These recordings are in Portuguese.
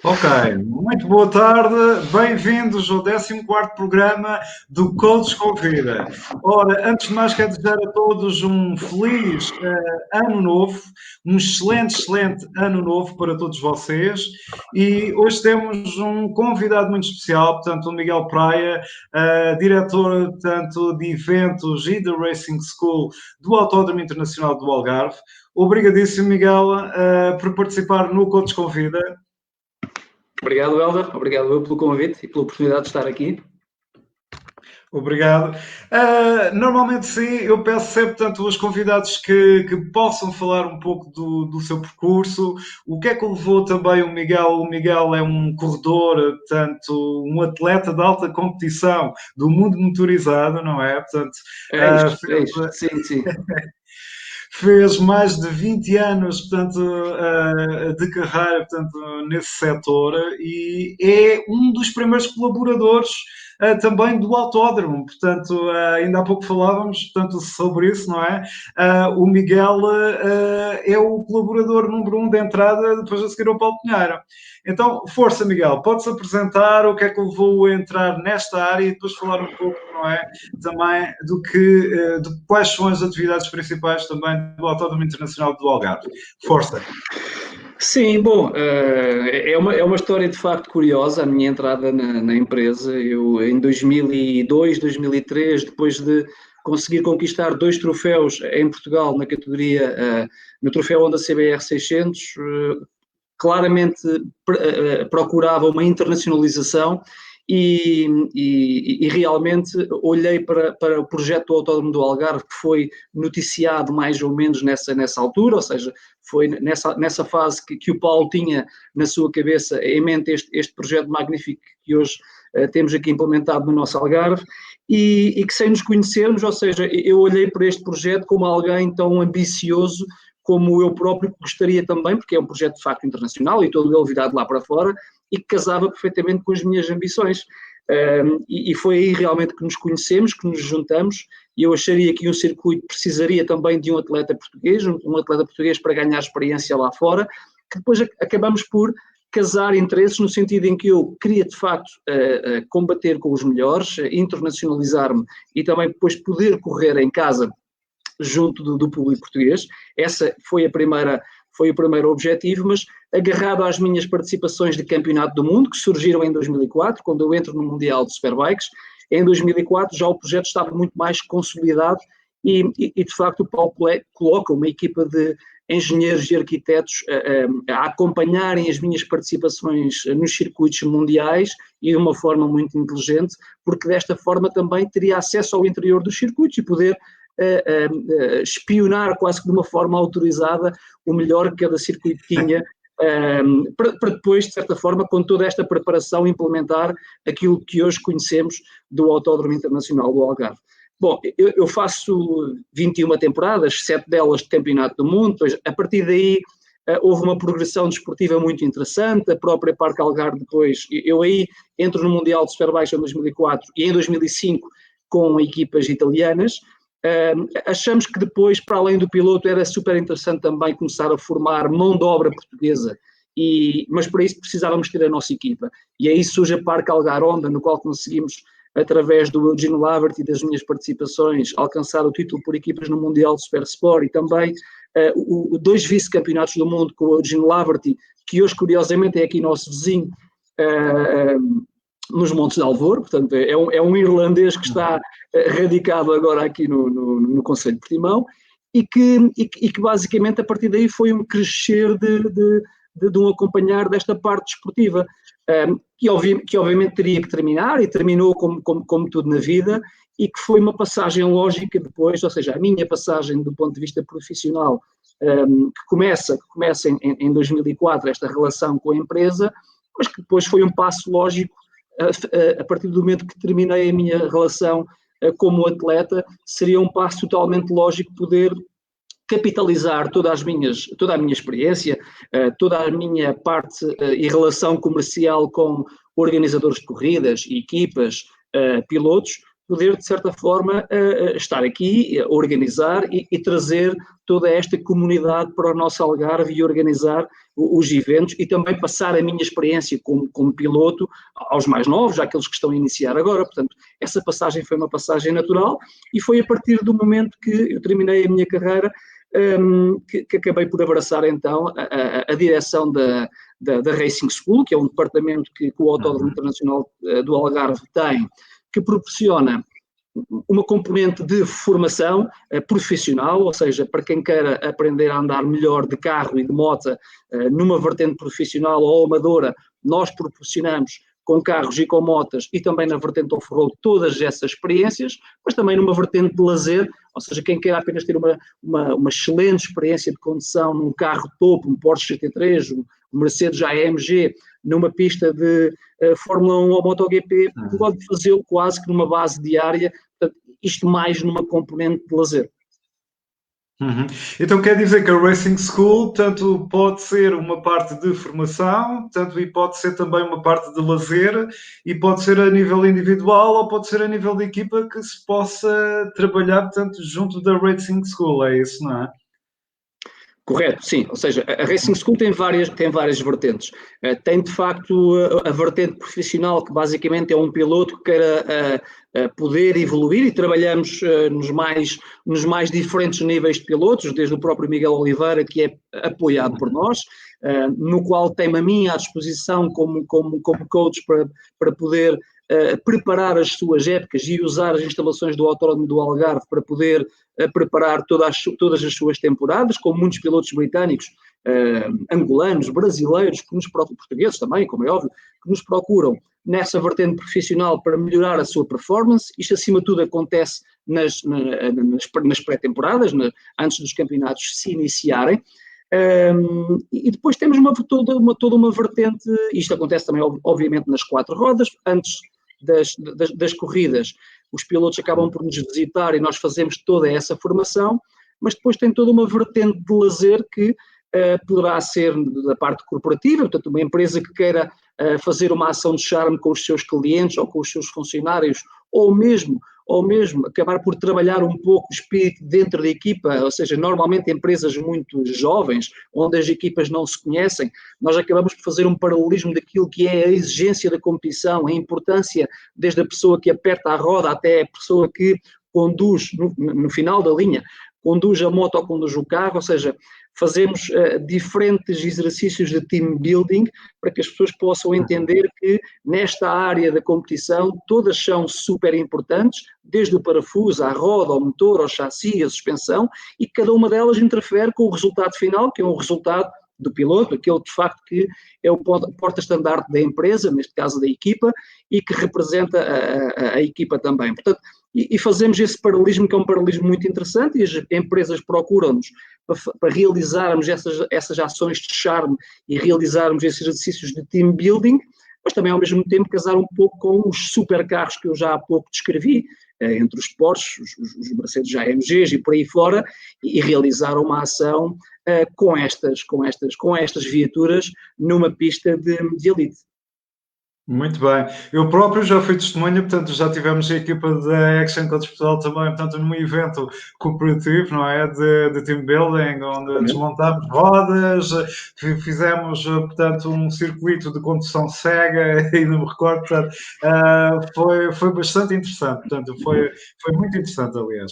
Ok, muito boa tarde, bem-vindos ao 14º programa do Coach Convida. Ora, antes de mais quero desejar a todos um feliz ano novo, um excelente ano novo para todos vocês, e hoje temos um convidado muito especial, portanto o Miguel Praia, diretor tanto de eventos e da Racing School do Autódromo Internacional do Algarve. Obrigadíssimo, Miguel, por participar no Coach Convida. Obrigado, Helder. Obrigado eu pelo convite e pela oportunidade de estar aqui. Obrigado. Normalmente sim, eu peço sempre, portanto, aos convidados que possam falar um pouco do seu percurso, o que é que levou também o Miguel. O Miguel é um corredor, portanto, um atleta de alta competição do mundo motorizado, não é? Portanto, é isto. Sim. Fez mais de 20 anos, portanto, de carreira, portanto, nesse setor e é um dos primeiros colaboradores também do autódromo. Portanto, ainda há pouco falávamos, portanto, sobre isso, não é? O Miguel é o colaborador número 1 de entrada, depois a seguir ao Paulo Pinheiro. Então, força, Miguel, pode-se apresentar o que é que levou a entrar nesta área e depois falar um pouco, não é? Também de quais são as atividades principais também do Autódromo Internacional do Algarve. Força! Sim, bom, é uma história de facto curiosa, a minha entrada na empresa. Eu, em 2002, 2003, depois de conseguir conquistar 2 troféus em Portugal na categoria, no troféu Honda CBR 600, claramente procurava uma internacionalização e realmente olhei para o projeto do Autódromo do Algarve, que foi noticiado mais ou menos nessa altura, ou seja, foi nessa fase que o Paulo tinha na sua cabeça em mente este projeto magnífico que hoje temos aqui implementado no nosso Algarve, e que sem nos conhecermos, ou seja, eu olhei para este projeto como alguém tão ambicioso como eu próprio gostaria também, porque é um projeto de facto internacional e todo ele virado lá para fora, e que casava perfeitamente com as minhas ambições. E foi aí realmente que nos conhecemos, que nos juntamos, e eu acharia que um circuito precisaria também de um atleta português para ganhar experiência lá fora, que depois acabamos por casar interesses no sentido em que eu queria de facto combater com os melhores, internacionalizar-me e também depois poder correr em casa junto do público português. Essa foi o primeiro objetivo, mas agarrado às minhas participações de campeonato do mundo, que surgiram em 2004, quando eu entro no Mundial de Superbikes. Em 2004 já o projeto estava muito mais consolidado e de facto o Paulo coloca uma equipa de engenheiros e arquitetos a acompanharem as minhas participações nos circuitos mundiais e de uma forma muito inteligente, porque desta forma também teria acesso ao interior dos circuitos e poder espionar quase que de uma forma autorizada o melhor que cada circuito tinha, para depois, de certa forma, com toda esta preparação, implementar aquilo que hoje conhecemos do Autódromo Internacional do Algarve. Bom, eu faço 21 temporadas, 7 delas de campeonato do mundo, pois a partir daí houve uma progressão desportiva muito interessante, a própria Parque Algarve depois, eu aí entro no Mundial de Superbikes em 2004 e em 2005 com equipas italianas. Achamos que depois, para além do piloto, era super interessante também começar a formar mão de obra portuguesa, mas para isso precisávamos ter a nossa equipa. E aí surge a Parque Algar Honda, no qual conseguimos, através do Eugene Laverty e das minhas participações, alcançar o título por equipas no Mundial de Super Sport e também 2 vice-campeonatos do mundo com o Eugene Laverty, que hoje, curiosamente, é aqui nosso vizinho, nos Montes de Alvor, portanto é um irlandês que está radicado agora aqui no Concelho de Portimão e que basicamente a partir daí foi um crescer de um acompanhar desta parte desportiva, que obviamente teria que terminar e terminou como tudo na vida, e que foi uma passagem lógica depois, ou seja, a minha passagem do ponto de vista profissional, que começa em 2004, esta relação com a empresa, mas que depois foi um passo lógico a partir do momento que terminei a minha relação como atleta. Seria um passo totalmente lógico poder capitalizar toda a minha experiência, toda a minha parte e relação comercial com organizadores de corridas, equipas, pilotos, poder, de certa forma, estar aqui, organizar e trazer toda esta comunidade para o nosso Algarve e organizar os eventos e também passar a minha experiência como piloto aos mais novos, àqueles que estão a iniciar agora. Portanto, essa passagem foi uma passagem natural e foi a partir do momento que eu terminei a minha carreira que acabei por abraçar então a direção da Racing School, que é um departamento que o Autódromo Internacional do Algarve tem, que proporciona uma componente de formação profissional, ou seja, para quem queira aprender a andar melhor de carro e de moto numa vertente profissional ou amadora, nós proporcionamos com carros e com motas e também na vertente off-road todas essas experiências, mas também numa vertente de lazer, ou seja, quem quer apenas ter uma excelente experiência de condução num carro topo, um Porsche GT3, um Mercedes AMG, numa pista de Fórmula 1 ou MotoGP, pode fazê-lo quase que numa base diária, portanto, isto mais numa componente de lazer. Então quer dizer que a Racing School, tanto pode ser uma parte de formação, tanto e pode ser também uma parte de lazer, e pode ser a nível individual ou pode ser a nível de equipa que se possa trabalhar, portanto, junto da Racing School, é isso, não é? Correto, sim. Ou seja, a Racing School tem várias vertentes. Tem, de facto, a vertente profissional, que basicamente é um piloto que queira poder evoluir, e trabalhamos nos mais diferentes níveis de pilotos, desde o próprio Miguel Oliveira, que é apoiado por nós, no qual tem-me a mim à disposição como coach para poder preparar as suas épocas e usar as instalações do Autódromo do Algarve para poder preparar todas as suas temporadas, com muitos pilotos britânicos, angolanos, brasileiros, portugueses também, como é óbvio, que nos procuram nessa vertente profissional para melhorar a sua performance. Isto, acima de tudo, acontece nas pré-temporadas, antes dos campeonatos se iniciarem. E depois temos toda uma vertente, isto acontece também, obviamente, nas 4 rodas, antes das corridas. Os pilotos acabam por nos visitar e nós fazemos toda essa formação, mas depois tem toda uma vertente de lazer que poderá ser da parte corporativa, portanto, uma empresa que queira fazer uma ação de charme com os seus clientes ou com os seus funcionários, ou mesmo acabar por trabalhar um pouco o espírito dentro da equipa, ou seja, normalmente empresas muito jovens, onde as equipas não se conhecem, nós acabamos por fazer um paralelismo daquilo que é a exigência da competição, a importância desde a pessoa que aperta a roda até a pessoa que conduz no final da linha, conduz a moto ou conduz o carro, ou seja, fazemos diferentes exercícios de team building para que as pessoas possam entender que nesta área da competição todas são super importantes, desde o parafuso, à roda, ao motor, ao chassi, à suspensão, e cada uma delas interfere com o resultado final, que é um resultado do piloto, aquele de facto que é o porta-estandarte da empresa, neste caso da equipa, e que representa a equipa também. Portanto, e fazemos esse paralelismo, que é um paralelismo muito interessante, e as empresas procuram-nos para realizarmos essas ações de charme e realizarmos esses exercícios de team building, mas também ao mesmo tempo casar um pouco com os supercarros que eu já há pouco descrevi, entre os Porsche, os Mercedes AMGs e por aí fora, e realizar uma ação com estas viaturas numa pista de elite. Muito bem. Eu próprio já fui testemunha, portanto, já tivemos a equipa da Action Coach Portugal também, portanto, num evento cooperativo, não é? De team building, onde desmontámos rodas, fizemos, portanto, um circuito de condução cega, e não me recordo, portanto, foi bastante interessante, portanto, foi muito interessante, aliás.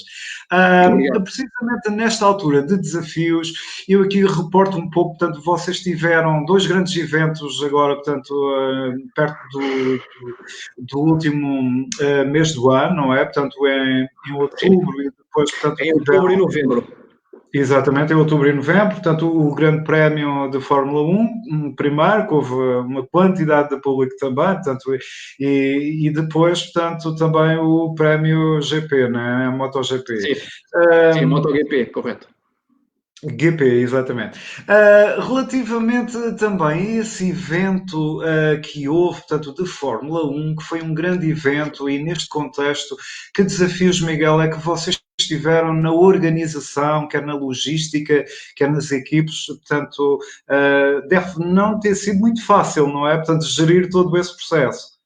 Precisamente nesta altura de desafios, eu aqui reporto um pouco, portanto, vocês tiveram 2 grandes eventos agora, portanto, perto do último mês do ano, não é? Portanto, em outubro, e depois, portanto... Em outubro e novembro. Exatamente, em outubro e novembro, portanto, o Grande Prémio de Fórmula 1, primeiro, que houve uma quantidade de público também, portanto, e depois, portanto, também o Prémio GP, né? A MotoGP. Sim, MotoGP, correto. GP, exatamente. Relativamente também a esse evento que houve, portanto, de Fórmula 1, que foi um grande evento, e neste contexto, que desafios, Miguel, é que vocês tiveram na organização, quer na logística, quer nas equipes, portanto, deve não ter sido muito fácil, não é? Portanto, gerir todo esse processo.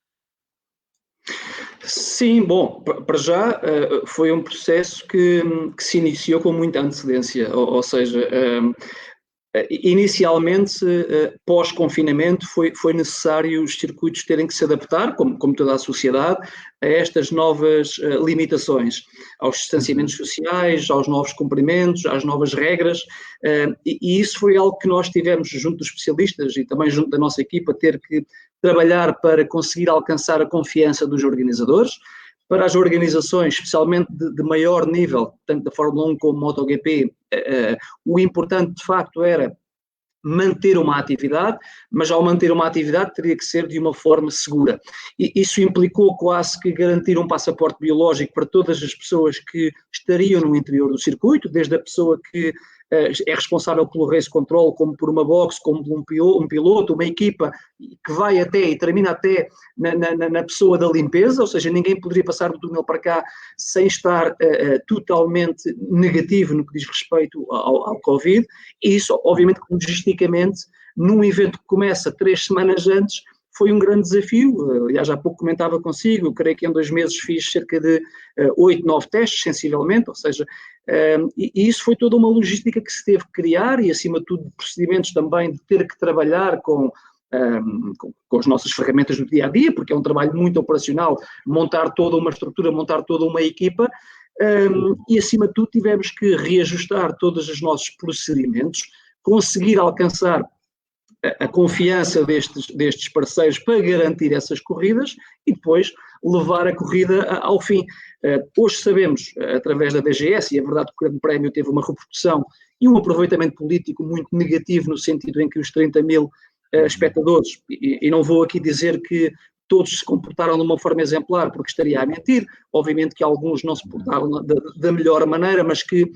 Sim, bom, para já foi um processo que se iniciou com muita antecedência, ou seja, inicialmente, pós-confinamento, foi necessário os circuitos terem que se adaptar, como toda a sociedade, a estas novas limitações, aos distanciamentos sociais, aos novos cumprimentos, às novas regras, e isso foi algo que nós tivemos junto dos especialistas e também junto da nossa equipa, ter que trabalhar para conseguir alcançar a confiança dos organizadores. Para as organizações, especialmente de maior nível, tanto da Fórmula 1 como MotoGP, o importante de facto era manter uma atividade, mas ao manter uma atividade teria que ser de uma forma segura. E isso implicou quase que garantir um passaporte biológico para todas as pessoas que estariam no interior do circuito, desde a pessoa que é responsável pelo race control, como por uma box, como por um piloto, uma equipa que vai até e termina até na pessoa da limpeza, ou seja, ninguém poderia passar do túnel para cá sem estar totalmente negativo no que diz respeito ao Covid, e isso, obviamente, logisticamente, num evento que começa 3 semanas antes, foi um grande desafio. Aliás, há pouco comentava consigo, eu creio que em 2 meses fiz cerca de 8, 9 testes, sensivelmente, ou seja, e isso foi toda uma logística que se teve que criar e, acima de tudo, procedimentos também de ter que trabalhar com as nossas ferramentas do dia-a-dia, porque é um trabalho muito operacional, montar toda uma estrutura, montar toda uma equipa, e, acima de tudo, tivemos que reajustar todos os nossos procedimentos, conseguir alcançar a confiança destes parceiros para garantir essas corridas e depois levar a corrida ao fim. Hoje sabemos, através da DGS, e é verdade que o Grande Prémio teve uma repercussão e um aproveitamento político muito negativo, no sentido em que os 30 mil espectadores, e não vou aqui dizer que todos se comportaram de uma forma exemplar, porque estaria a mentir, obviamente que alguns não se portaram da melhor maneira, mas que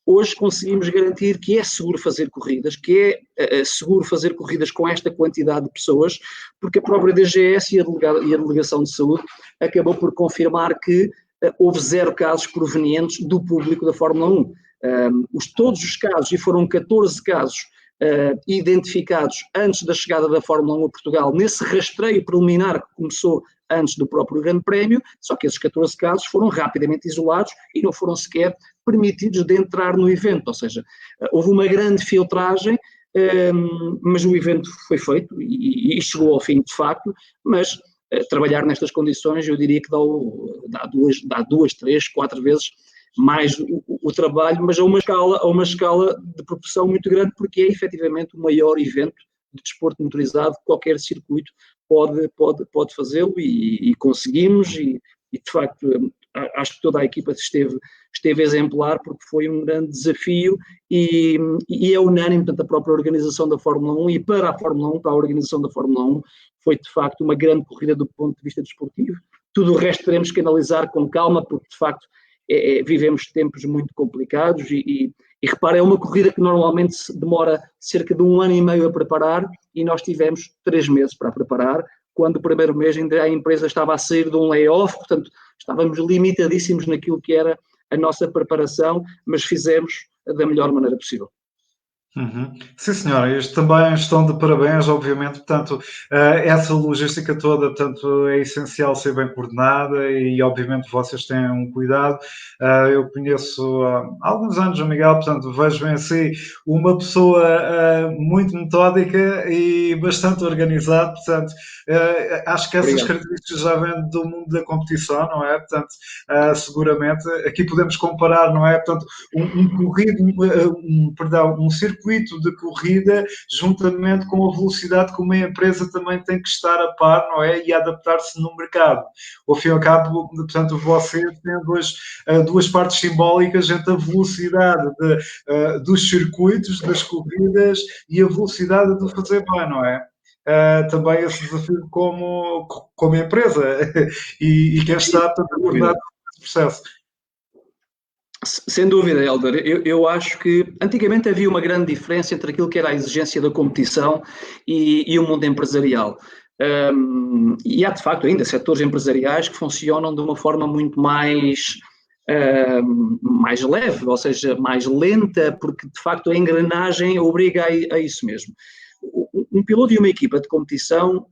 hoje conseguimos garantir que é seguro fazer corridas, que é seguro fazer corridas com esta quantidade de pessoas, porque a própria DGS e a Delegação de Saúde acabou por confirmar que houve 0 casos provenientes do público da Fórmula 1. Todos os casos, e foram 14 casos identificados antes da chegada da Fórmula 1 a Portugal, nesse rastreio preliminar que começou antes do próprio Grande Prémio, só que esses 14 casos foram rapidamente isolados e não foram sequer permitidos de entrar no evento, ou seja, houve uma grande filtragem, mas o evento foi feito e chegou ao fim de facto, mas trabalhar nestas condições eu diria que dá 2, 3, 4 vezes mais o trabalho, mas a uma escala de proporção muito grande, porque é efetivamente o maior evento de desporto motorizado que qualquer circuito pode fazê-lo e conseguimos e de facto acho que toda a equipa esteve exemplar, porque foi um grande desafio e é unânime, portanto a própria organização da Fórmula 1 e para a Fórmula 1, para a organização da Fórmula 1, foi de facto uma grande corrida do ponto de vista desportivo. Tudo o resto teremos que analisar com calma, porque de facto vivemos tempos muito complicados e repara, é uma corrida que normalmente demora cerca de 1 ano e meio a preparar e nós tivemos 3 meses para preparar, quando o primeiro mês ainda a empresa estava a sair de um layoff, portanto estávamos limitadíssimos naquilo que era a nossa preparação, mas fizemos da melhor maneira possível. Sim, senhora, isto também estão de parabéns, obviamente, portanto, essa logística toda, portanto, é essencial ser bem coordenada e, obviamente, vocês têm um cuidado. Eu conheço há alguns anos o Miguel, portanto, vejo em si uma pessoa muito metódica e bastante organizada, portanto, acho que essas características já vêm do mundo da competição, não é? Portanto, seguramente, aqui podemos comparar, não é? Portanto, um circuito de corrida, juntamente com a velocidade que uma empresa também tem que estar a par, não é? E adaptar-se no mercado. Ao fim e ao cabo, portanto, você tem duas partes simbólicas entre a velocidade dos circuitos, das corridas e a velocidade de fazer bem, não é? Também esse desafio como empresa e quem está a coordenar esse processo. Sem dúvida, Hélder. Eu acho que antigamente havia uma grande diferença entre aquilo que era a exigência da competição e o mundo empresarial. E há, de facto, ainda setores empresariais que funcionam de uma forma muito mais leve, ou seja, mais lenta, porque, de facto, a engrenagem obriga a isso mesmo. Um piloto e uma equipa de competição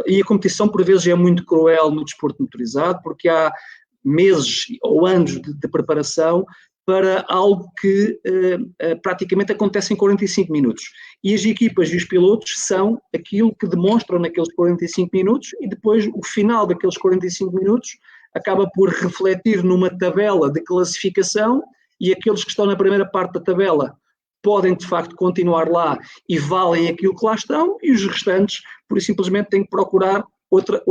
e a competição por vezes é muito cruel no desporto motorizado, porque há meses ou anos de preparação para algo que praticamente acontece em 45 minutos. E as equipas e os pilotos são aquilo que demonstram naqueles 45 minutos e depois o final daqueles 45 minutos acaba por refletir numa tabela de classificação e aqueles que estão na primeira parte da tabela podem de facto continuar lá e valem aquilo que lá estão e os restantes, por e simplesmente, têm que procurar outro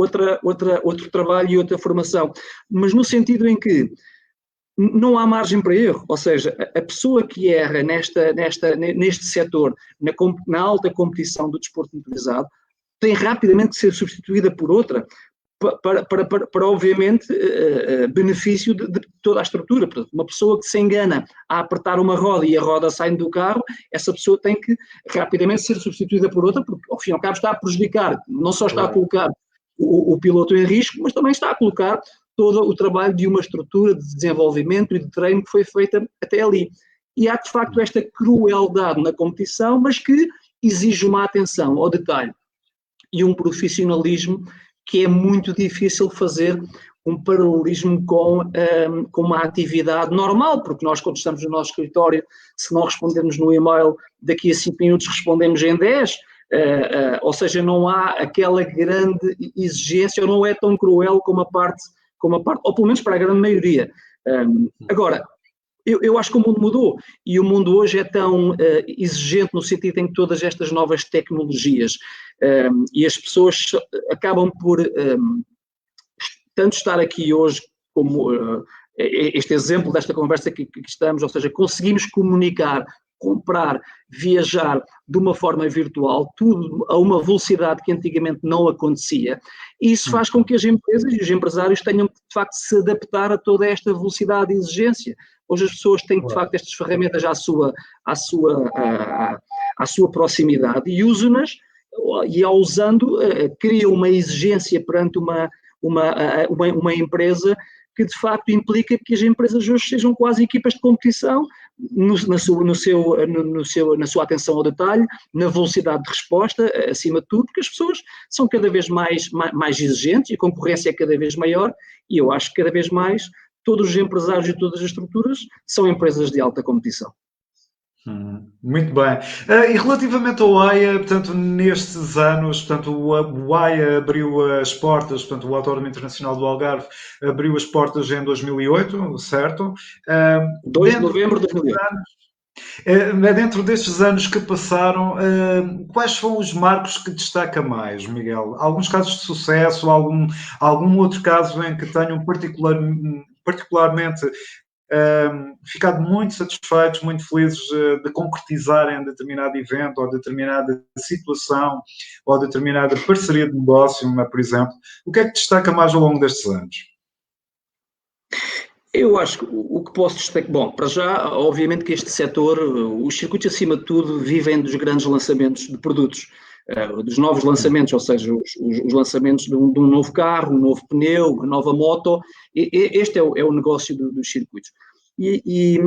trabalho e outra formação. Mas no sentido em que não há margem para erro, ou seja, a pessoa que erra neste setor, na alta competição do desporto motorizado, tem rapidamente que ser substituída por outra, para obviamente, benefício de toda a estrutura. Portanto, uma pessoa que se engana a apertar uma roda e a roda sai do carro, essa pessoa tem que rapidamente ser substituída por outra, porque ao fim e ao cabo está a prejudicar, não só está a colocar o piloto em risco, mas também está a colocar todo o trabalho de uma estrutura de desenvolvimento e de treino que foi feita até ali. E há, de facto, esta crueldade na competição, mas que exige uma atenção ao detalhe e um profissionalismo que é muito difícil fazer um paralelismo com uma atividade normal, porque nós, quando estamos no nosso escritório, se não respondermos no e-mail, daqui a 5 minutos respondemos em 10, ou seja, não há aquela grande exigência, ou não é tão cruel como a parte, ou pelo menos para a grande maioria. Agora, eu acho que o mundo mudou, e o mundo hoje é tão exigente no sentido em que todas estas novas tecnologias e as pessoas acabam por tanto estar aqui hoje como este exemplo desta conversa que estamos, ou seja, conseguimos comunicar, comprar, viajar de uma forma virtual, tudo a uma velocidade que antigamente não acontecia, e isso faz com que as empresas e os empresários tenham de facto de se adaptar a toda esta velocidade e exigência. Hoje as pessoas têm de facto estas ferramentas à sua proximidade e usam-nas, e ao usando criam uma exigência perante uma empresa que de facto implica que as empresas hoje sejam quase equipas de competição na sua atenção ao detalhe, na velocidade de resposta, acima de tudo, porque as pessoas são cada vez mais exigentes e a concorrência é cada vez maior, e eu acho que cada vez mais todos os empresários e todas as estruturas são empresas de alta competição. Muito bem. E relativamente ao AIA, portanto, nestes anos, portanto, o AIA abriu as portas, portanto, o Autódromo Internacional do Algarve abriu as portas em 2008, certo? 2 de novembro de 2008. Dentro destes anos que passaram, quais são os marcos que destaca mais, Miguel? Alguns casos de sucesso, algum outro caso em que tenham particularmente ficado muito satisfeitos, muito felizes de concretizarem determinado evento ou determinada situação ou determinada parceria de negócio, por exemplo. O que é que destaca mais ao longo destes anos? Eu acho que o que posso destacar, bom, para já, obviamente que este setor, os circuitos acima de tudo, vivem dos grandes lançamentos de produtos, dos novos lançamentos, ou seja, os lançamentos de um novo carro, um novo pneu, uma nova moto. Este é o negócio dos circuitos. E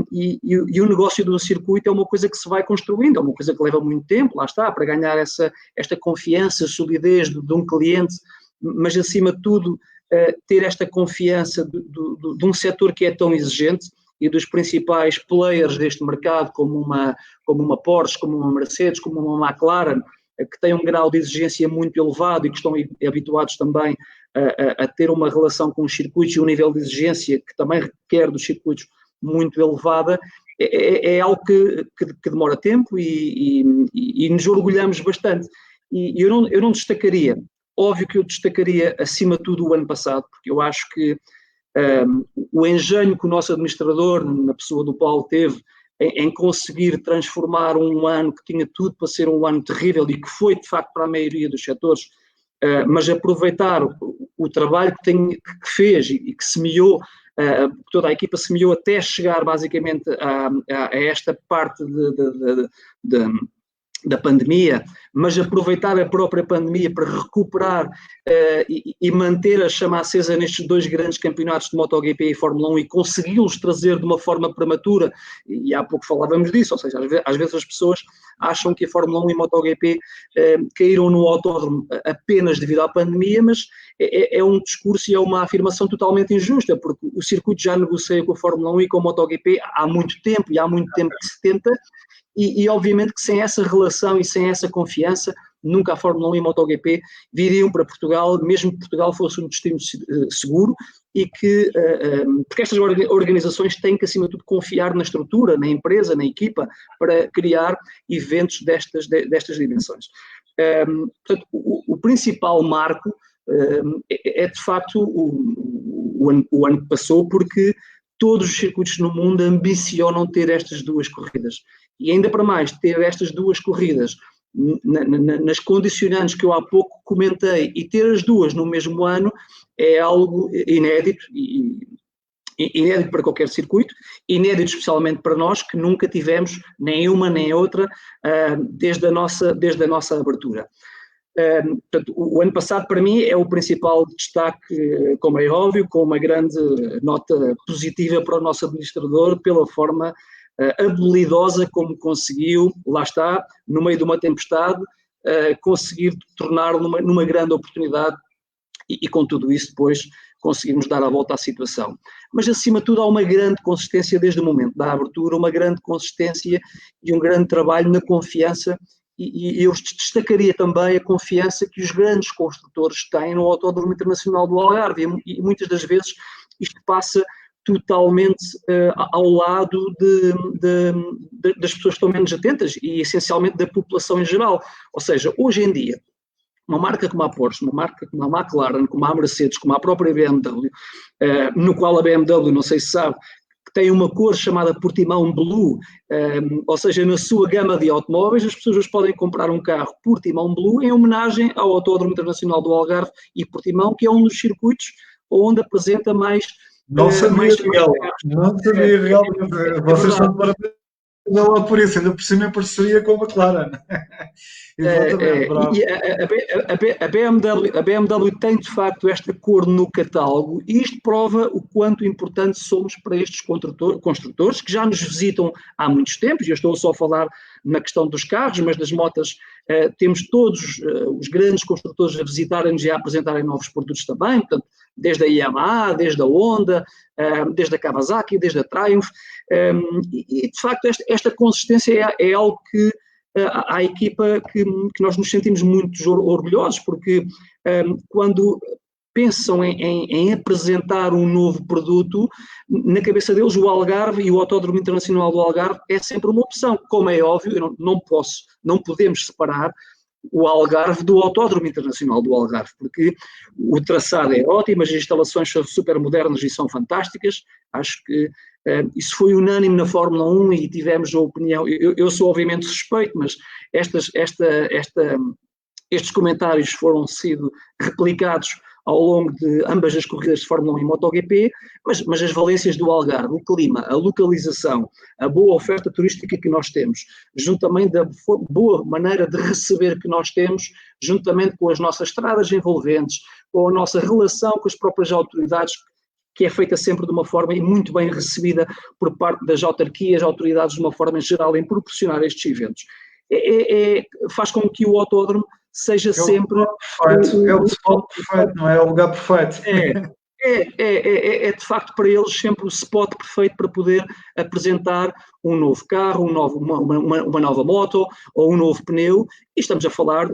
o negócio do circuito é uma coisa que se vai construindo, é uma coisa que leva muito tempo, lá está, para ganhar esta confiança, solidez de um cliente, mas acima de tudo ter esta confiança de um setor que é tão exigente e dos principais players deste mercado, como uma Porsche, como uma Mercedes, como uma McLaren, que têm um grau de exigência muito elevado e que estão habituados também a ter uma relação com os circuitos e um nível de exigência que também requer dos circuitos muito elevada, é algo que demora tempo e nos orgulhamos bastante. E eu não destacaria, óbvio que eu destacaria acima de tudo o ano passado, porque eu acho que o engenho que o nosso administrador, na pessoa do Paulo, teve em conseguir transformar um ano que tinha tudo para ser um ano terrível e que foi de facto para a maioria dos setores, mas aproveitar o trabalho que fez e que semeou, toda a equipa semeou até chegar basicamente a esta parte da pandemia, mas aproveitar a própria pandemia para recuperar e manter a chama acesa nestes dois grandes campeonatos de MotoGP e Fórmula 1 e consegui-los trazer de uma forma prematura, e há pouco falávamos disso, ou seja, às vezes as pessoas acham que a Fórmula 1 e MotoGP caíram no autódromo apenas devido à pandemia, mas é um discurso e é uma afirmação totalmente injusta, porque o circuito já negocia com a Fórmula 1 e com a MotoGP há muito tempo, e há muito tempo que se tenta. E obviamente que sem essa relação e sem essa confiança, nunca a Fórmula 1 e a MotoGP viriam para Portugal, mesmo que Portugal fosse um destino seguro, e que, porque estas organizações têm que, acima de tudo, confiar na estrutura, na empresa, na equipa, para criar eventos destas dimensões. Portanto, o principal marco é, de facto, o ano que passou, porque todos os circuitos no mundo ambicionam ter estas duas corridas. E ainda para mais, ter estas duas corridas nas condicionantes que eu há pouco comentei, e ter as duas no mesmo ano é algo inédito, inédito para qualquer circuito, inédito especialmente para nós, que nunca tivemos nem uma nem outra desde a nossa abertura. Portanto, o ano passado para mim é o principal destaque, como é óbvio, com uma grande nota positiva para o nosso administrador pela forma habilidosa como conseguiu, lá está, no meio de uma tempestade, conseguir tornar numa grande oportunidade e com tudo isso depois conseguimos dar a volta à situação. Mas acima de tudo há uma grande consistência desde o momento da abertura, uma grande consistência e um grande trabalho na confiança, e eu destacaria também a confiança que os grandes construtores têm no Autódromo Internacional do Algarve, e muitas das vezes isto passa totalmente ao lado das pessoas que estão menos atentas e essencialmente da população em geral. Ou seja, hoje em dia, uma marca como a Porsche, uma marca como a McLaren, como a Mercedes, como a própria BMW, no qual a BMW, não sei se sabe, tem uma cor chamada Portimão Blue, ou seja, na sua gama de automóveis, as pessoas podem comprar um carro Portimão Blue em homenagem ao Autódromo Internacional do Algarve e Portimão, que é um dos circuitos onde apresenta mais... Não sabia, Miguel. Não sabia, realmente. Vocês estão para lá por isso, ainda por cima em parceria com a McLaren. Exatamente, bravo. A BMW tem de facto esta cor no catálogo, e isto prova o quanto importante somos para estes construtores que já nos visitam há muitos tempos. Eu estou só a falar na questão dos carros, mas das motas temos todos os grandes construtores a visitarem-nos e a apresentarem novos produtos também, portanto, desde a Yamaha, desde a Honda, desde a Kawasaki, desde a Triumph, e de facto esta consistência é algo que à equipa que nós nos sentimos muito orgulhosos, porque quando pensam em apresentar um novo produto, na cabeça deles o Algarve e o Autódromo Internacional do Algarve é sempre uma opção. Como é óbvio, não podemos separar o Algarve do Autódromo Internacional do Algarve, porque o traçado é ótimo, as instalações são super modernas e são fantásticas. Acho que isso foi unânime na Fórmula 1 e tivemos a opinião, eu sou obviamente suspeito, mas estes comentários foram sido replicados ao longo de ambas as corridas de Fórmula 1 e MotoGP, mas as valências do Algarve, o clima, a localização, a boa oferta turística que nós temos, juntamente da boa maneira de receber que nós temos, juntamente com as nossas estradas envolventes, com a nossa relação com as próprias autoridades, que é feita sempre de uma forma e muito bem recebida por parte das autarquias, autoridades de uma forma em geral, em proporcionar estes eventos. Faz com que o autódromo seja sempre... É o spot perfeito, não é? É o lugar perfeito. É de facto para eles sempre o spot perfeito para poder apresentar um novo carro, uma nova moto ou um novo pneu, e estamos a falar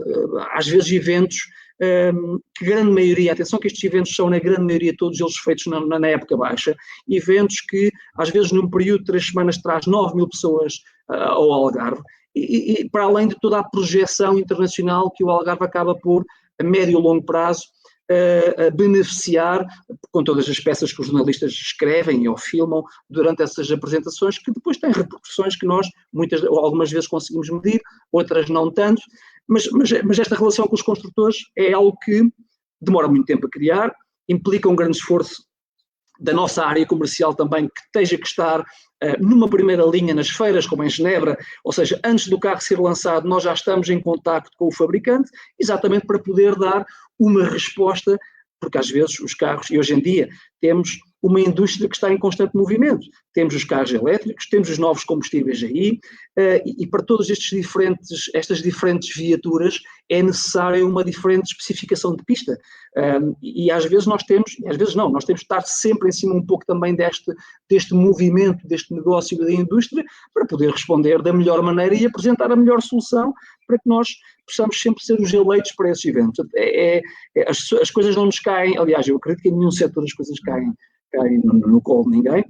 às vezes de eventos que grande maioria, atenção que estes eventos são na grande maioria todos eles feitos na época baixa, eventos que às vezes num período de 3 semanas traz 9.000 pessoas ao Algarve, e para além de toda a projeção internacional que o Algarve acaba por, a médio e longo prazo, a beneficiar com todas as peças que os jornalistas escrevem ou filmam durante essas apresentações, que depois têm repercussões que nós algumas vezes conseguimos medir, outras não tanto, mas esta relação com os construtores é algo que demora muito tempo a criar, implica um grande esforço da nossa área comercial também, que esteja que estar numa primeira linha nas feiras, como em Genebra, ou seja, antes do carro ser lançado, nós já estamos em contacto com o fabricante, exatamente para poder dar uma resposta, porque às vezes os carros, e hoje em dia temos uma indústria que está em constante movimento, temos os carros elétricos, temos os novos combustíveis aí, e para todas estas diferentes viaturas é necessária uma diferente especificação de pista, e às vezes nós temos de estar sempre em cima um pouco também deste movimento, deste negócio da indústria, para poder responder da melhor maneira e apresentar a melhor solução para que nós possamos sempre ser os eleitos para esses eventos. As coisas não nos caem, aliás, eu acredito que em nenhum setor as coisas caem no colo de ninguém,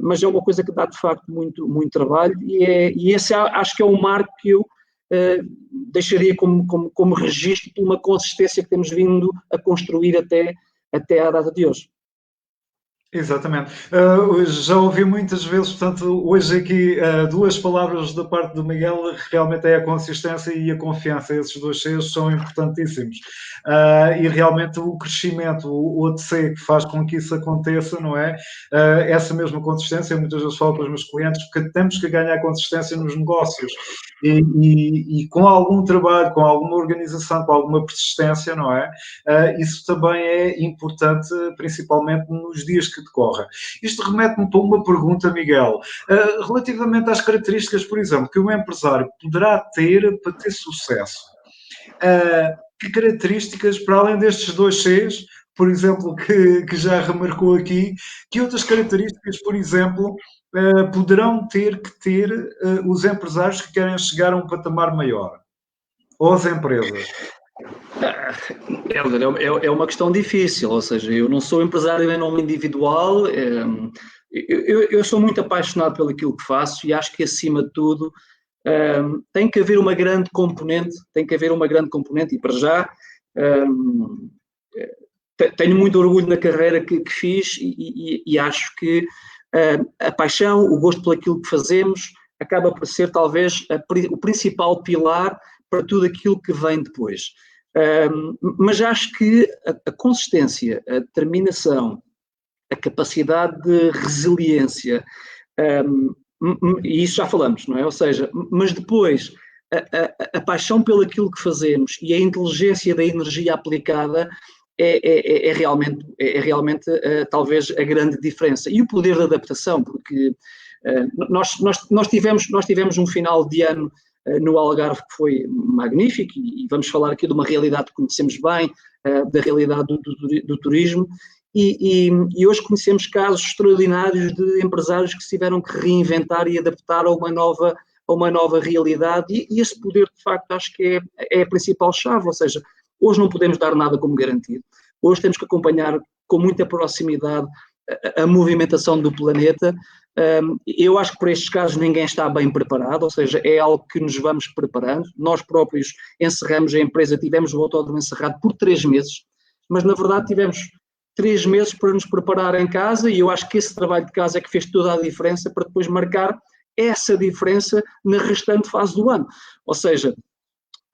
mas é uma coisa que dá de facto muito, muito trabalho e esse acho que é um marco que eu deixaria como registro de uma consistência que temos vindo a construir até à data de hoje. Exatamente. Já ouvi muitas vezes, portanto, hoje aqui duas palavras da parte do Miguel, realmente é a consistência e a confiança. Esses dois Cs são importantíssimos. E realmente o crescimento, o OTC que faz com que isso aconteça, não é? Essa mesma consistência, eu muitas vezes falo para os meus clientes, porque temos que ganhar consistência nos negócios. E com algum trabalho, com alguma organização, com alguma persistência, não é? Isso também é importante, principalmente nos dias que decorrem. Isto remete-me para uma pergunta, Miguel, relativamente às características, por exemplo, que um empresário poderá ter para ter sucesso. Que características, para além destes dois Cs, por exemplo, que já remarcou aqui, que outras características, por exemplo, poderão ter que ter os empresários que querem chegar a um patamar maior? Ou as empresas? Helder, é uma questão difícil, ou seja, eu não sou empresário em nome individual, eu sou muito apaixonado pelo aquilo que faço e acho que acima de tudo tem que haver uma grande componente, e para já tenho muito orgulho na carreira que fiz e acho que a paixão, o gosto por aquilo que fazemos acaba por ser talvez o principal pilar para tudo aquilo que vem depois. Mas acho que a consistência, a determinação, a capacidade de resiliência, e isso já falamos, não é? Ou seja, mas depois a paixão pelo aquilo que fazemos e a inteligência da energia aplicada é realmente talvez a grande diferença. E o poder de adaptação, porque nós tivemos um final de ano no Algarve que foi magnífico e vamos falar aqui de uma realidade que conhecemos bem, da realidade do turismo, e hoje conhecemos casos extraordinários de empresários que se tiveram que reinventar e adaptar a uma nova realidade e esse poder de facto acho que é a principal chave, ou seja, hoje não podemos dar nada como garantido, hoje temos que acompanhar com muita proximidade a movimentação do planeta. Eu acho que para estes casos ninguém está bem preparado, ou seja, é algo que nos vamos preparando. Nós próprios encerramos a empresa, tivemos o autódromo encerrado por 3 meses, mas na verdade tivemos 3 meses para nos preparar em casa e eu acho que esse trabalho de casa é que fez toda a diferença para depois marcar essa diferença na restante fase do ano. Ou seja,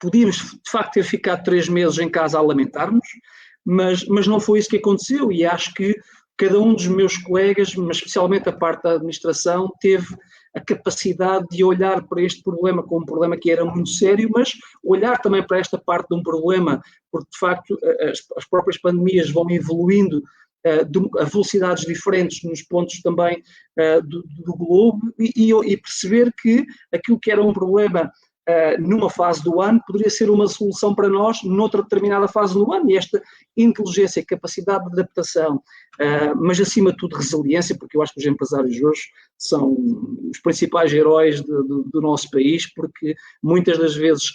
podíamos de facto ter ficado 3 meses em casa a lamentarmos, mas não foi isso que aconteceu e acho que cada um dos meus colegas, mas especialmente a parte da administração, teve a capacidade de olhar para este problema como um problema que era muito sério, mas olhar também para esta parte de um problema, porque de facto as próprias pandemias vão evoluindo a velocidades diferentes nos pontos também do globo e perceber que aquilo que era um problema numa fase do ano, poderia ser uma solução para nós noutra determinada fase do ano, e esta inteligência, capacidade de adaptação, mas acima de tudo resiliência, porque eu acho que os empresários hoje são os principais heróis do nosso país, porque muitas das vezes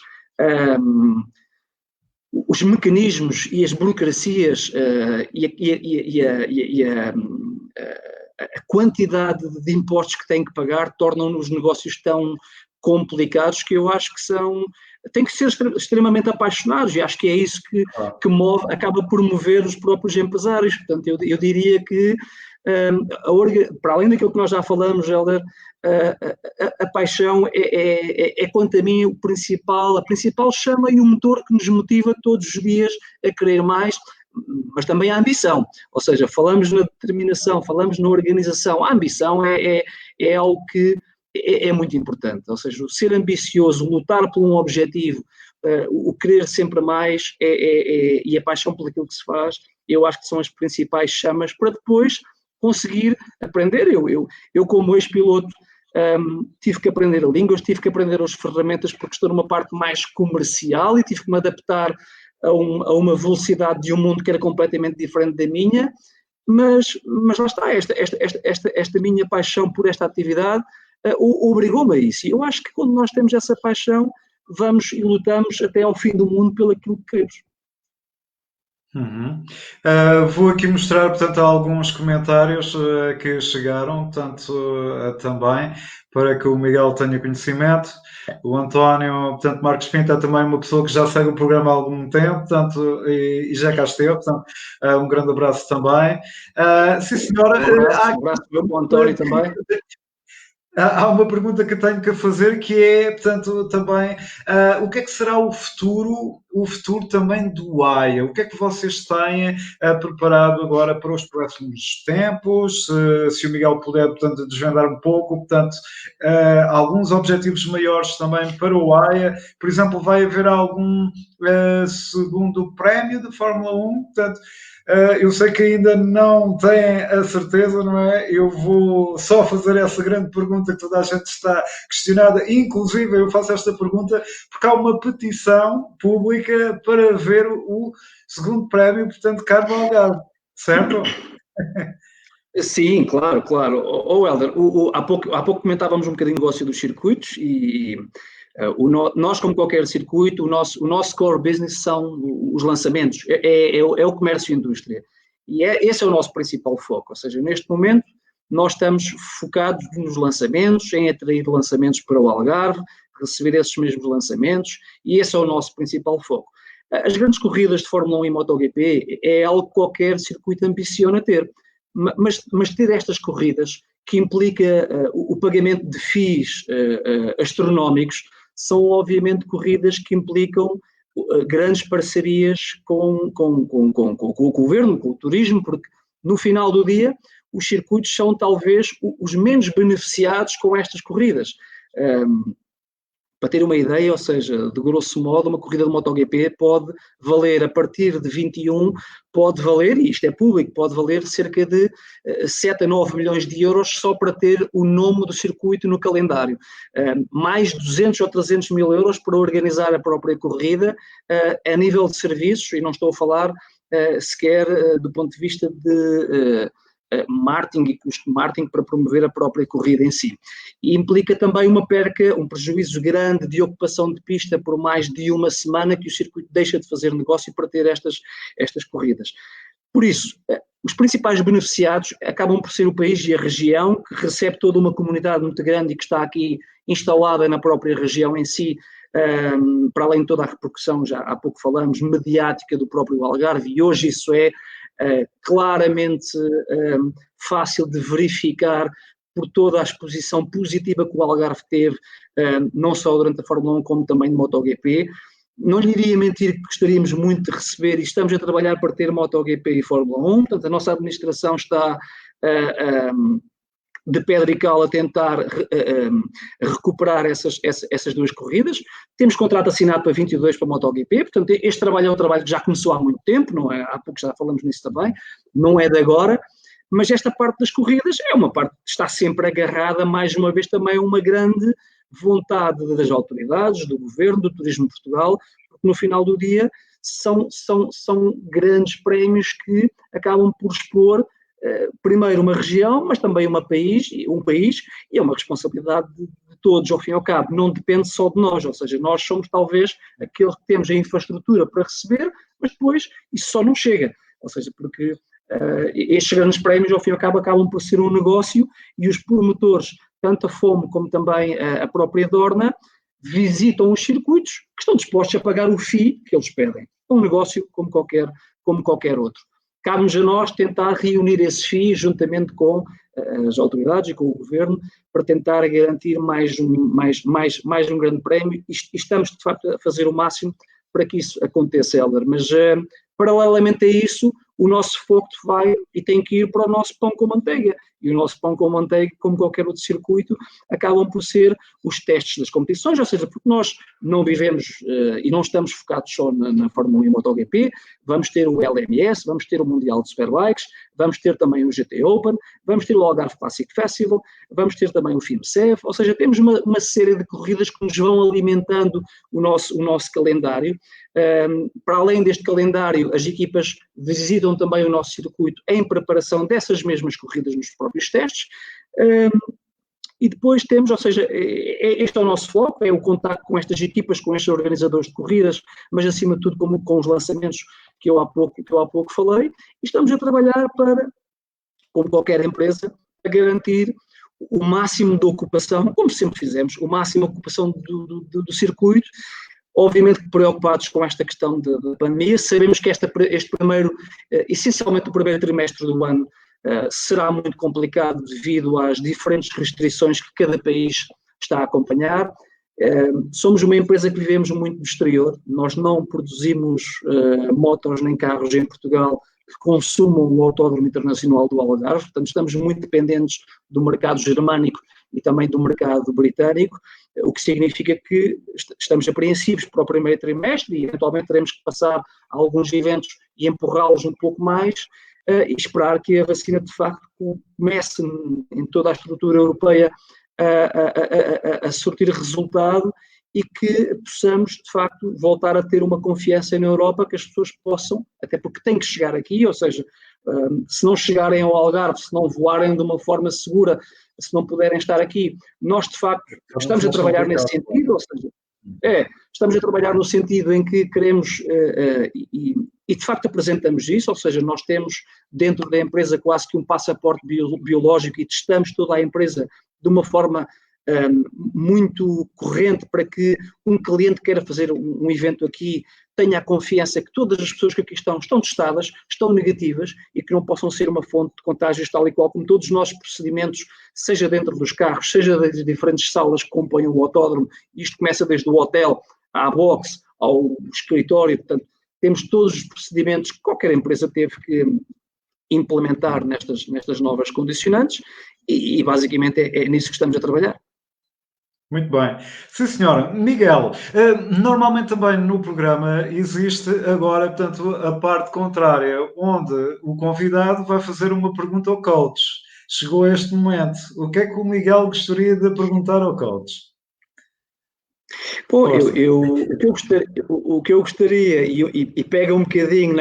os mecanismos e as burocracias a quantidade de impostos que têm que pagar tornam os negócios tão complicados que eu acho que têm que ser extremamente apaixonados e acho que é isso que move, acaba por mover os próprios empresários. Portanto, eu diria que para além daquilo que nós já falamos, Helder, a paixão é quanto a mim a principal chama e o motor que nos motiva todos os dias a querer mais, mas também a ambição, ou seja, falamos na determinação, falamos na organização, a ambição é algo que é muito importante, ou seja, o ser ambicioso, lutar por um objetivo, o querer sempre mais e a paixão por aquilo que se faz, eu acho que são as principais chamas para depois conseguir aprender. Eu como ex-piloto, tive que aprender a línguas, tive que aprender as ferramentas porque estou numa parte mais comercial e tive que me adaptar a uma velocidade de um mundo que era completamente diferente da minha, mas lá está, esta minha paixão por esta atividade obrigou-me a isso. E eu acho que quando nós temos essa paixão, vamos e lutamos até ao fim do mundo pelo aquilo que queremos. Uhum. Vou aqui mostrar, portanto, alguns comentários que chegaram, portanto, também, para que o Miguel tenha conhecimento. O António, portanto, Marcos Pinto é também uma pessoa que já segue o programa há algum tempo, portanto, e já cá esteve, portanto, um grande abraço também. Sim, senhora. Um abraço para o António também. Há uma pergunta que tenho que fazer que é, portanto, também, o que é que será o futuro também do AIA? O que é que vocês têm preparado agora para os próximos tempos? Se o Miguel puder, portanto, desvendar um pouco, portanto, alguns objetivos maiores também para o AIA. Por exemplo, vai haver algum segundo prémio de Fórmula 1? Portanto, eu sei que ainda não têm a certeza, não é? Eu vou só fazer essa grande pergunta que toda a gente está questionada, inclusive eu faço esta pergunta porque há uma petição pública para ver o segundo prémio, portanto, Carmo Algarve, certo? Sim, claro. Helder, há pouco comentávamos um bocadinho o negócio dos circuitos e nós, como qualquer circuito, o nosso core business são os lançamentos, é o comércio e a indústria. E esse é o nosso principal foco, ou seja, neste momento nós estamos focados nos lançamentos, em atrair lançamentos para o Algarve, receber esses mesmos lançamentos, e esse é o nosso principal foco. As grandes corridas de Fórmula 1 e MotoGP é algo que qualquer circuito ambiciona ter, mas ter estas corridas que implica o pagamento de FIIs astronómicos são obviamente corridas que implicam grandes parcerias com o governo, com o turismo, porque no final do dia os circuitos são talvez os menos beneficiados com estas corridas. Para ter uma ideia, ou seja, de grosso modo, uma corrida de MotoGP pode valer, a partir de 21, pode valer, e isto é público, pode valer cerca de 7 a 9 milhões de euros só para ter o nome do circuito no calendário. Mais 200 ou 300 mil euros para organizar a própria corrida, a nível de serviços, e não estou a falar sequer do ponto de vista de marketing e custo de marketing para promover a própria corrida em si. E implica também uma perca, um prejuízo grande de ocupação de pista por mais de uma semana que o circuito deixa de fazer negócio para ter estas corridas. Por isso, os principais beneficiados acabam por ser o país e a região, que recebe toda uma comunidade muito grande e que está aqui instalada na própria região em si, para além de toda a repercussão, já há pouco falamos, mediática do próprio Algarve, e hoje isso é claramente fácil de verificar por toda a exposição positiva que o Algarve teve, não só durante a Fórmula 1 como também no MotoGP. Não lhe iria mentir que gostaríamos muito de receber, e estamos a trabalhar para ter MotoGP e Fórmula 1, portanto a nossa administração está de pedra e cal a tentar recuperar essas duas corridas. Temos contrato assinado para 22 para a MotoGP, portanto este trabalho é um trabalho que já começou há muito tempo, não é? Há pouco já falamos nisso também, não é de agora, mas esta parte das corridas é uma parte que está sempre agarrada, mais uma vez, também a uma grande vontade das autoridades, do governo, do Turismo de Portugal, porque no final do dia são grandes prémios que acabam por expor primeiro uma região, mas também um país, e é uma responsabilidade de todos, ao fim e ao cabo, não depende só de nós, ou seja, nós somos talvez aqueles que temos a infraestrutura para receber, mas depois isso só não chega, ou seja, porque estes grandes prémios, ao fim e ao cabo, acabam por ser um negócio e os promotores, tanto a FOM como também a própria Dorna, visitam os circuitos que estão dispostos a pagar o FII que eles pedem. É um negócio como qualquer outro. Cabe-nos a nós tentar reunir esses FIIs juntamente com as autoridades e com o governo para tentar garantir mais um grande prémio e estamos de facto a fazer o máximo para que isso aconteça, Helder, mas Paralelamente a isso, o nosso foco vai e tem que ir para o nosso pão com manteiga. E o nosso pão com manteiga, como qualquer outro circuito, acabam por ser os testes das competições, ou seja, porque nós não vivemos e não estamos focados só na Fórmula 1 e MotoGP, vamos ter o LMS, vamos ter o Mundial de Superbikes, vamos ter também o GT Open, vamos ter o Algarve Classic Festival, vamos ter também o FIMSEF, ou seja, temos uma série de corridas que nos vão alimentando o nosso calendário. Para além deste calendário, as equipas visitam também o nosso circuito em preparação dessas mesmas corridas nos próprios testes. E depois temos, ou seja, este é o nosso foco, é o contacto com estas equipas, com estes organizadores de corridas, mas acima de tudo com os lançamentos que eu há pouco falei, e estamos a trabalhar para, como qualquer empresa, a garantir o máximo de ocupação, como sempre fizemos, o máximo de ocupação do circuito, obviamente preocupados com esta questão da pandemia. Sabemos que este primeiro, essencialmente o primeiro trimestre do ano, será muito complicado devido às diferentes restrições que cada país está a acompanhar. Somos uma empresa que vivemos muito do exterior, nós não produzimos motos nem carros em Portugal que consumam o Autódromo Internacional do Algarve, portanto estamos muito dependentes do mercado germânico e também do mercado britânico, o que significa que estamos apreensivos para o primeiro trimestre e eventualmente teremos que passar a alguns eventos e empurrá-los um pouco mais e esperar que a vacina de facto comece em toda a estrutura europeia a surtir resultado e que possamos, de facto, voltar a ter uma confiança na Europa, que as pessoas possam, até porque têm que chegar aqui, ou seja, se não chegarem ao Algarve, se não voarem de uma forma segura, se não puderem estar aqui, nós, de facto, estamos a trabalhar nesse sentido, ou seja, estamos a trabalhar no sentido em que queremos, e de facto apresentamos isso, ou seja, nós temos dentro da empresa quase que um passaporte biológico e testamos toda a empresa de uma forma muito corrente para que um cliente queira fazer um evento aqui tenha a confiança que todas as pessoas que aqui estão testadas, estão negativas e que não possam ser uma fonte de contágios tal e qual como todos os nossos procedimentos, seja dentro dos carros, seja das diferentes salas que compõem o autódromo. Isto começa desde o hotel, à box, ao escritório, portanto, temos todos os procedimentos que qualquer empresa teve que implementar nestas novas condicionantes e basicamente é nisso que estamos a trabalhar. Muito bem. Sim, senhora. Miguel, normalmente também no programa existe agora, portanto, a parte contrária, onde o convidado vai fazer uma pergunta ao coach. Chegou este momento. O que é que o Miguel gostaria de perguntar ao coach? Pô, o que eu gostaria, e pega um bocadinho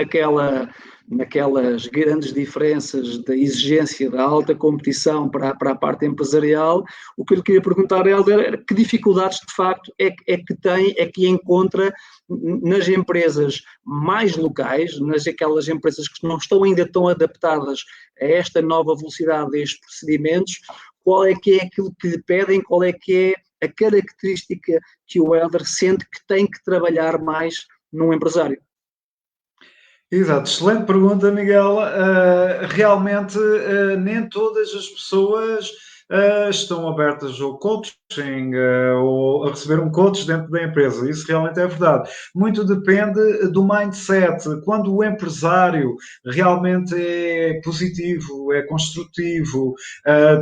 naquelas grandes diferenças da exigência da alta competição para a parte empresarial, o que eu lhe queria perguntar a Hélder era que dificuldades de facto é que encontra nas empresas mais locais, aquelas empresas que não estão ainda tão adaptadas a esta nova velocidade, a estes procedimentos, qual é que é aquilo que lhe pedem, qual é que é a característica que o Hélder sente que tem que trabalhar mais num empresário? Exato, excelente pergunta, Miguel. Realmente, nem todas as pessoas estão abertas ao coaching ou a receber um coach dentro da empresa. Isso realmente é verdade. Muito depende do mindset. Quando o empresário realmente é positivo, é construtivo,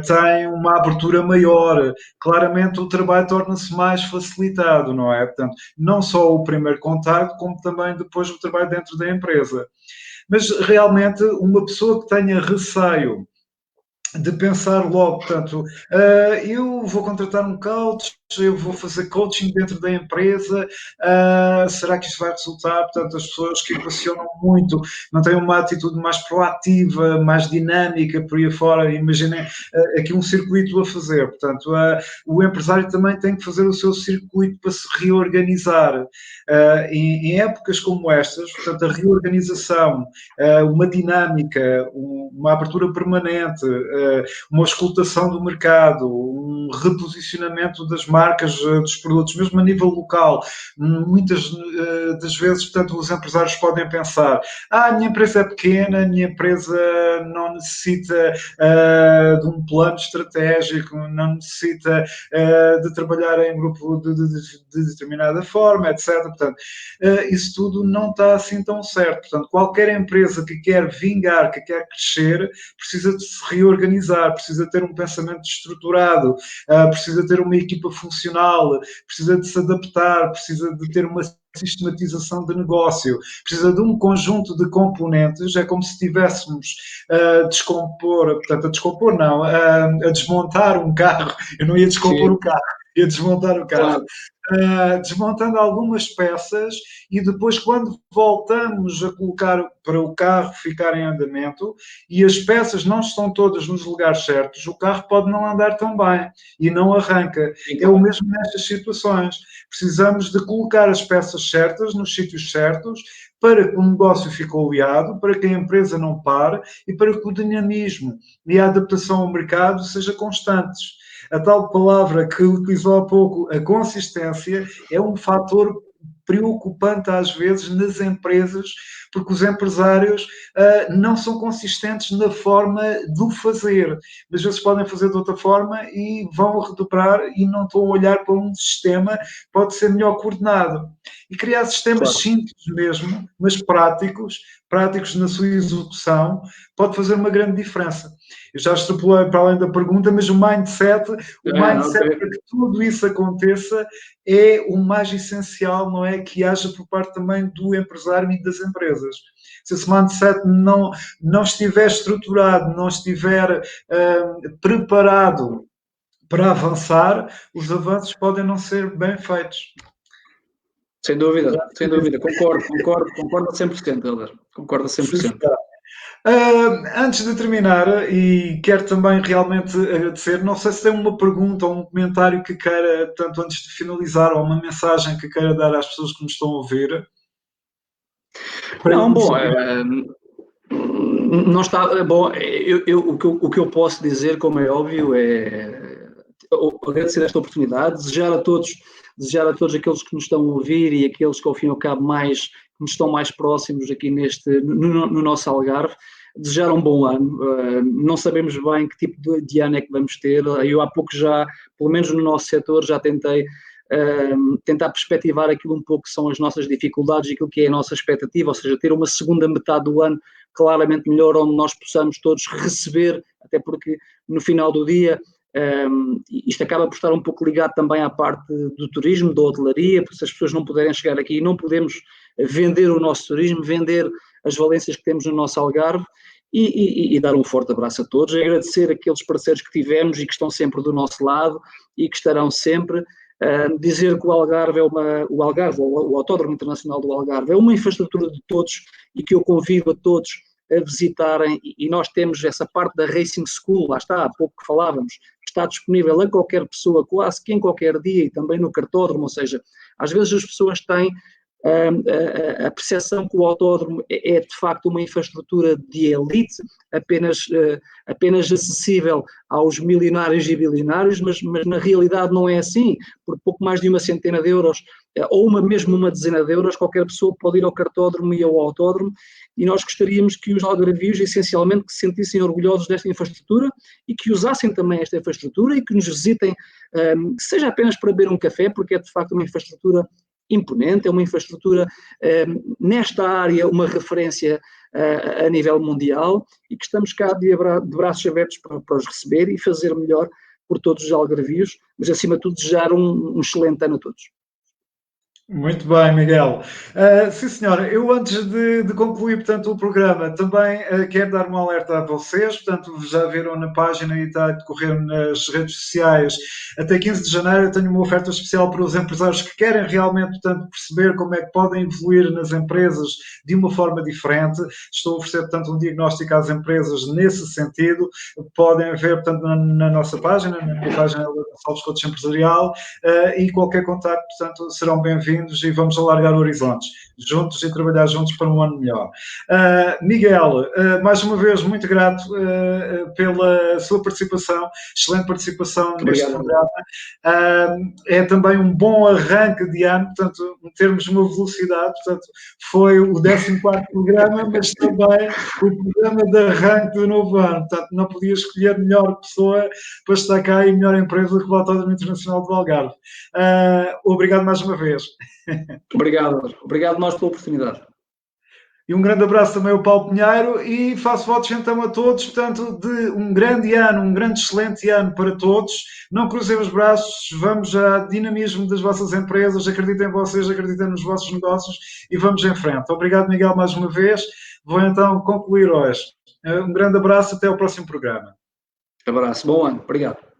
tem uma abertura maior, claramente o trabalho torna-se mais facilitado, não é? Portanto, não só o primeiro contacto, como também depois o trabalho dentro da empresa. Mas realmente uma pessoa que tenha receio de pensar logo, portanto, eu vou contratar um coach, eu vou fazer coaching dentro da empresa, será que isso vai resultar? Portanto, as pessoas que equacionam muito, não têm uma atitude mais proativa, mais dinâmica, por aí fora, imaginem aqui um circuito a fazer, portanto, o empresário também tem que fazer o seu circuito para se reorganizar. Em épocas como estas, portanto, a reorganização, uma dinâmica, uma abertura permanente, uma escutação do mercado, um reposicionamento das marcas, marcas dos produtos, mesmo a nível local. Muitas das vezes, portanto, os empresários podem pensar: a minha empresa é pequena, a minha empresa não necessita de um plano estratégico, não necessita de trabalhar em grupo de determinada forma, etc. Portanto, isso tudo não está assim tão certo. Portanto, qualquer empresa que quer vingar, que quer crescer, precisa de se reorganizar, precisa ter um pensamento estruturado, precisa ter uma equipa funcional, precisa de se adaptar, precisa de ter uma sistematização de negócio, precisa de um conjunto de componentes. É como se estivéssemos a descompor, portanto, a descompor não, a desmontar um carro. Eu não ia descompor Sim, o carro, ia desmontar o carro. claro. Desmontando algumas peças e depois, quando voltamos a colocar para o carro ficar em andamento e as peças não estão todas nos lugares certos, o carro pode não andar tão bem e não arranca. Sim, É o claro. mesmo nestas situações. Precisamos de colocar as peças certas nos sítios certos para que o negócio fique oleado, para que a empresa não pare e para que o dinamismo e a adaptação ao mercado sejam constantes. A tal palavra que utilizou há pouco, a consistência, é um fator preocupante às vezes nas empresas, porque os empresários não são consistentes na forma de o fazer. Às vezes podem fazer de outra forma e vão redobrar e não estão a olhar para um sistema que pode ser melhor coordenado. E criar sistemas Claro. simples mesmo, mas práticos na sua execução, pode fazer uma grande diferença. Eu já extrapolei para além da pergunta, mas o Ok. mindset para que tudo isso aconteça é o mais essencial, não é? Que haja por parte também do empresário e das empresas. Se esse mindset não estiver estruturado, não estiver preparado para avançar, os avanços podem não ser bem feitos. Sem dúvida, concordo a 100%, Helder, concordo a 100%. Antes de terminar, e quero também realmente agradecer, não sei se tem uma pergunta ou um comentário que queira, tanto antes de finalizar, ou uma mensagem que queira dar às pessoas que nos estão a ouvir, para Não, irmos bom, seguir. não está, bom, o que eu posso dizer, como é óbvio, é agradecer esta oportunidade, desejar a todos aqueles que nos estão a ouvir e aqueles que ao fim e ao cabo mais, que nos estão mais próximos aqui no nosso Algarve, desejar um bom ano. Não sabemos bem que tipo de ano é que vamos ter. Eu há pouco já, pelo menos no nosso setor, já tentei tentar perspectivar aquilo um pouco que são as nossas dificuldades e aquilo que é a nossa expectativa, ou seja, ter uma segunda metade do ano claramente melhor, onde nós possamos todos receber, até porque no final do dia isto acaba por estar um pouco ligado também à parte do turismo, da hotelaria, porque se as pessoas não puderem chegar aqui, não podemos vender o nosso turismo, vender as valências que temos no nosso Algarve. E dar um forte abraço a todos, agradecer aqueles parceiros que tivemos e que estão sempre do nosso lado e que estarão sempre. Dizer que o Algarve o Autódromo Internacional do Algarve é uma infraestrutura de todos e que eu convido a todos a visitarem, e nós temos essa parte da Racing School, lá está, há pouco que falávamos, que está disponível a qualquer pessoa, quase que em qualquer dia, e também no cartódromo, ou seja, às vezes as pessoas têm a percepção que o autódromo é de facto uma infraestrutura de elite, apenas acessível aos milionários e bilionários, mas na realidade não é assim. Por pouco mais de uma centena de euros, ou mesmo uma dezena de euros, qualquer pessoa pode ir ao cartódromo e ao autódromo, e nós gostaríamos que os algarvios, essencialmente, que se sentissem orgulhosos desta infraestrutura e que usassem também esta infraestrutura e que nos visitem, seja apenas para beber um café, porque é de facto uma infraestrutura imponente, é uma infraestrutura nesta área, uma referência a nível mundial, e que estamos cá de braços abertos para os receber e fazer melhor por todos os algarvios, mas acima de tudo desejar um excelente ano a todos. Muito bem, Miguel. Sim, senhora, eu antes de concluir, portanto, o programa, também quero dar um alerta a vocês, portanto, já viram na página e está a decorrer nas redes sociais, até 15 de janeiro eu tenho uma oferta especial para os empresários que querem realmente, portanto, perceber como é que podem evoluir nas empresas de uma forma diferente. Estou a oferecer, portanto, um diagnóstico às empresas nesse sentido. Podem ver, portanto, na nossa página, na minha página Gonçalves Coach Empresarial, e qualquer contacto, portanto, serão bem-vindos e vamos alargar horizontes. juntos e trabalhar juntos para um ano melhor. Miguel, mais uma vez, muito grato pela sua participação, excelente participação neste Obrigado. programa. É também um bom arranque de ano, portanto, em termos de uma velocidade, portanto, foi o 14º programa, mas também o programa de arranque do novo ano. Portanto, não podia escolher melhor pessoa para estar cá e melhor empresa que o Autódromo Internacional do Algarve. Obrigado mais uma vez. Obrigado nós pela oportunidade. E um grande abraço também ao Paulo Pinheiro e faço votos então a todos, portanto, de um grande ano, um grande excelente ano para todos. Não cruzem os braços, vamos ao dinamismo das vossas empresas, acreditem em vocês, acreditem nos vossos negócios e vamos em frente. Obrigado, Miguel, mais uma vez. Vou então concluir hoje. Um grande abraço, até ao próximo programa. Abraço, bom ano, obrigado.